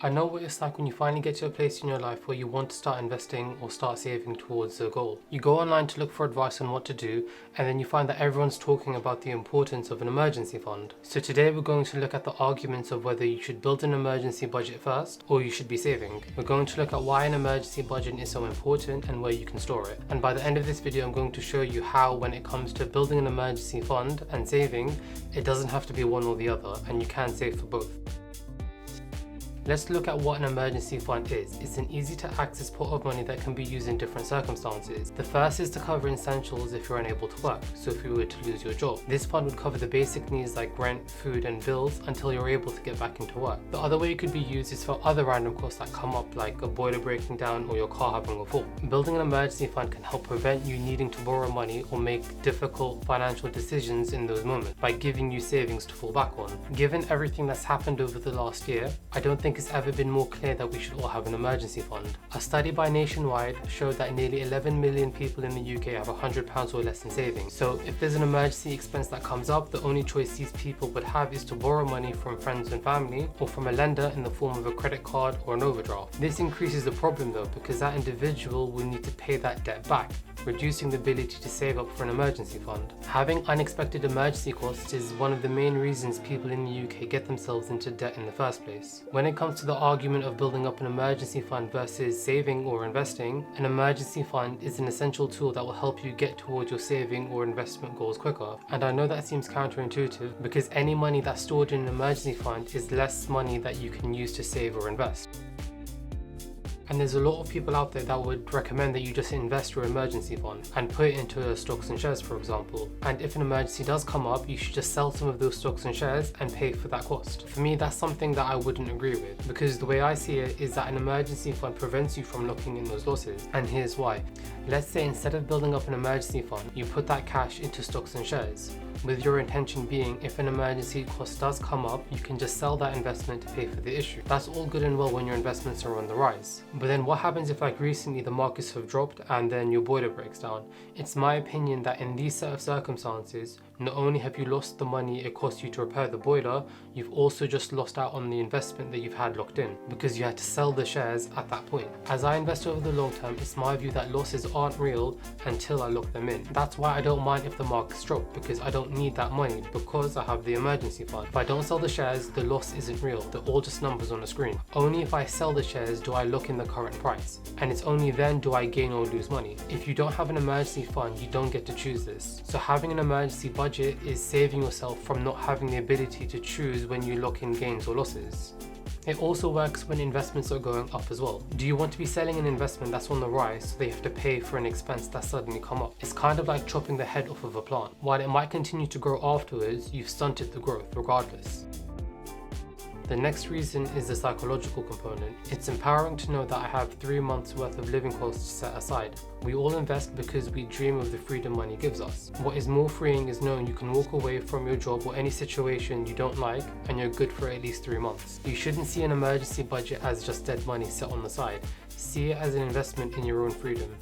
I know what it's like when you finally get to a place in your life where you want to start investing or start saving towards a goal. You go online to look for advice on what to do, and then you find that everyone's talking about the importance of an emergency fund. So today we're going to look at the arguments of whether you should build an emergency budget first or you should be saving. We're going to look at why an emergency budget is so important and where you can store it. And by the end of this video, I'm going to show you how, when it comes to building an emergency fund and saving, it doesn't have to be one or the other, and you can save for both. Let's look at what an emergency fund is. It's an easy to access pot of money that can be used in different circumstances. The first is to cover essentials if you're unable to work, so if you were to lose your job. This fund would cover the basic needs like rent, food and bills until you're able to get back into work. The other way it could be used is for other random costs that come up, like a boiler breaking down or your car having a fault. Building an emergency fund can help prevent you needing to borrow money or make difficult financial decisions in those moments by giving you savings to fall back on. Given everything that's happened over the last year, I don't think it's ever been more clear that we should all have an emergency fund. A study by Nationwide showed that nearly 11 million people in the UK have £100 or less in savings. So if there's an emergency expense that comes up, the only choice these people would have is to borrow money from friends and family or from a lender in the form of a credit card or an overdraft. This increases the problem though, because that individual will need to pay that debt back, reducing the ability to save up for an emergency fund. Having unexpected emergency costs is one of the main reasons people in the UK get themselves into debt in the first place. When it comes to the argument of building up an emergency fund versus saving or investing, an emergency fund is an essential tool that will help you get towards your saving or investment goals quicker. And I know that seems counterintuitive, because any money that's stored in an emergency fund is less money that you can use to save or invest. And there's a lot of people out there that would recommend that you just invest your emergency fund and put it into stocks and shares, for example. And if an emergency does come up, you should just sell some of those stocks and shares and pay for that cost. For me, that's something that I wouldn't agree with, because the way I see it is that an emergency fund prevents you from locking in those losses. And here's why. Let's say instead of building up an emergency fund, you put that cash into stocks and shares, with your intention being if an emergency cost does come up, you can just sell that investment to pay for the issue. That's all good and well when your investments are on the rise. But then what happens if, like recently, the markets have dropped and then your boiler breaks down? It's my opinion that in these set of circumstances, not only have you lost the money it cost you to repair the boiler, you've also just lost out on the investment that you've had locked in, because you had to sell the shares at that point. As I invest over the long term, it's my view that losses aren't real until I lock them in. That's why I don't mind if the markets drop, because I don't need that money, because I have the emergency fund. If I don't sell the shares, the loss isn't real, they're all just numbers on the screen. Only if I sell the shares do I lock in the current price, and it's only then do I gain or lose money. If you don't have an emergency fund, you don't get to choose this. So having an emergency budget is saving yourself from not having the ability to choose when you lock in gains or losses. It also works when investments are going up as well. Do you want to be selling an investment that's on the rise so they have to pay for an expense that's suddenly come up? It's kind of like chopping the head off of a plant. While it might continue to grow afterwards, you've stunted the growth regardless. The next reason is the psychological component. It's empowering to know that I have 3 months worth of living costs set aside. We all invest because we dream of the freedom money gives us. What is more freeing is knowing you can walk away from your job or any situation you don't like and you're good for at least 3 months. You shouldn't see an emergency budget as just dead money set on the side. See it as an investment in your own freedom.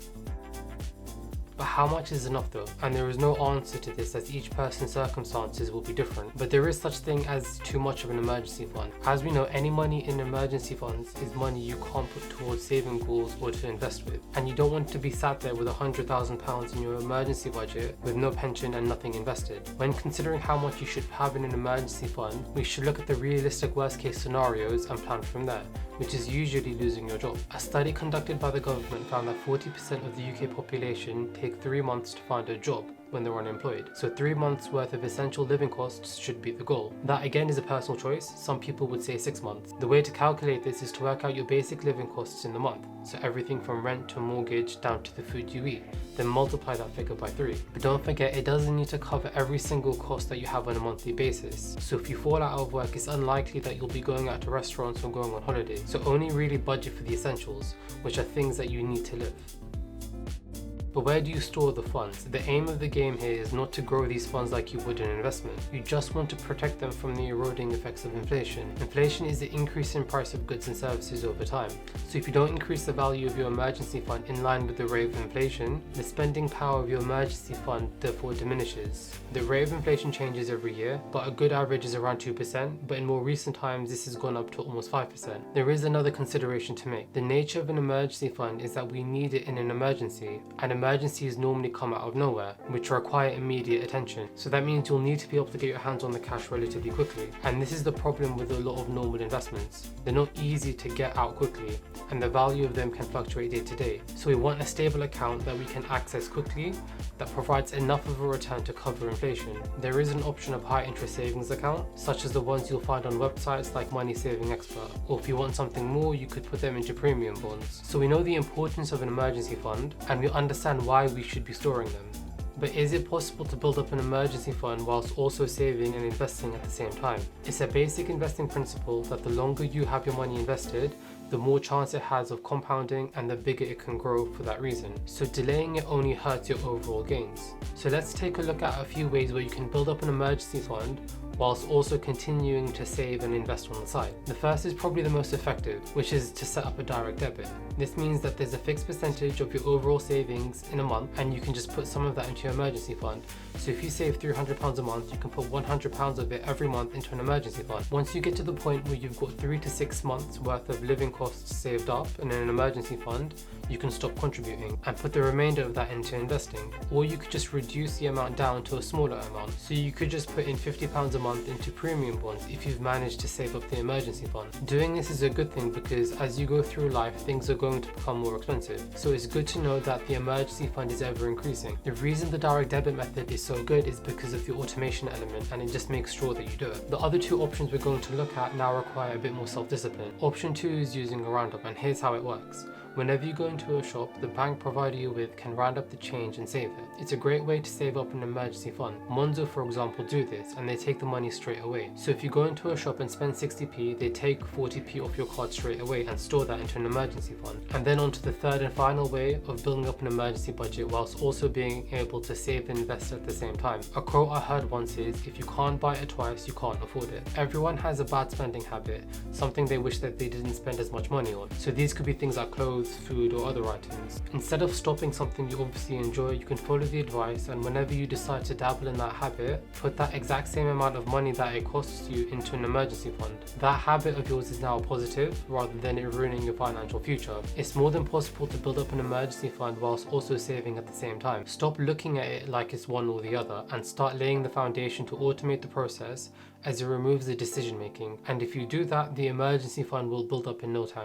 But how much is enough though? And there is no answer to this, as each person's circumstances will be different. But there is such thing as too much of an emergency fund. As we know, any money in emergency funds is money you can't put towards saving goals or to invest with. And you don't want to be sat there with £100,000 in your emergency budget with no pension and nothing invested. When considering how much you should have in an emergency fund, we should look at the realistic worst case scenarios and plan from there, which is usually losing your job. A study conducted by the government found that 40% of the UK population take 3 months to find a job when they're unemployed. So 3 months worth of essential living costs should be the goal. That again is a personal choice. Some people would say 6 months. The way to calculate this is to work out your basic living costs in the month. So everything from rent to mortgage down to the food you eat. Then multiply that figure by 3. But don't forget, it doesn't need to cover every single cost that you have on a monthly basis. So if you fall out of work, it's unlikely that you'll be going out to restaurants or going on holiday. So only really budget for the essentials, which are things that you need to live. But where do you store the funds? The aim of the game here is not to grow these funds like you would an investment. You just want to protect them from the eroding effects of inflation. Inflation is the increase in price of goods and services over time. So if you don't increase the value of your emergency fund in line with the rate of inflation, the spending power of your emergency fund therefore diminishes. The rate of inflation changes every year, but a good average is around 2%, but in more recent times this has gone up to almost 5%. There is another consideration to make. The nature of an emergency fund is that we need it in an emergency, and emergencies normally come out of nowhere, which require immediate attention. So that means you'll need to be able to get your hands on the cash relatively quickly. And this is the problem with a lot of normal investments. They're not easy to get out quickly, and the value of them can fluctuate day to day. So we want a stable account that we can access quickly, that provides enough of a return to cover inflation. There is an option of high interest savings account, such as the ones you'll find on websites like Money Saving Expert, or if you want something more, you could put them into premium bonds. So we know the importance of an emergency fund, and we understand why we should be storing them. But is it possible to build up an emergency fund whilst also saving and investing at the same time? It's a basic investing principle that the longer you have your money invested, the more chance it has of compounding and the bigger it can grow for that reason. So delaying it only hurts your overall gains. So let's take a look at a few ways where you can build up an emergency fund whilst also continuing to save and invest on the side. The first is probably the most effective, which is to set up a direct debit. This means that there's a fixed percentage of your overall savings in a month, and you can just put some of that into your emergency fund. So if you save £300 a month, you can put £100 of it every month into an emergency fund. Once you get to the point where you've got 3 to 6 months worth of living costs saved up in an emergency fund, you can stop contributing and put the remainder of that into investing. Or you could just reduce the amount down to a smaller amount. So you could just put in £50 a month into premium bonds if you've managed to save up the emergency fund. Doing this is a good thing because as you go through life, things are going to become more expensive. So it's good to know that the emergency fund is ever increasing. The reason the direct debit method is so good is because of the automation element, and it just makes sure that you do it. The other two options we're going to look at now require a bit more self-discipline. Option 2 is using a roundup, and here's how it works. Whenever you go into a shop, the bank provider you're with can round up the change and save it. It's a great way to save up an emergency fund. Monzo, for example, do this, and they take the money straight away. So if you go into a shop and spend 60p, they take 40p off your card straight away and store that into an emergency fund. And then on to the third and final way of building up an emergency budget whilst also being able to save and invest at the same time. A quote I heard once is, if you can't buy it twice, you can't afford it. Everyone has a bad spending habit, something they wish that they didn't spend as much money on. So these could be things like clothes, food, or other items. Instead of stopping something you obviously enjoy, you can follow the advice, and whenever you decide to dabble in that habit, put that exact same amount of money that it costs you into an emergency fund. That habit of yours is now positive rather than it ruining your financial future. It's more than possible to build up an emergency fund whilst also saving at the same time. Stop looking at it like it's one or the other and start laying the foundation to automate the process, as it removes the decision making. And if you do that, the emergency fund will build up in no time.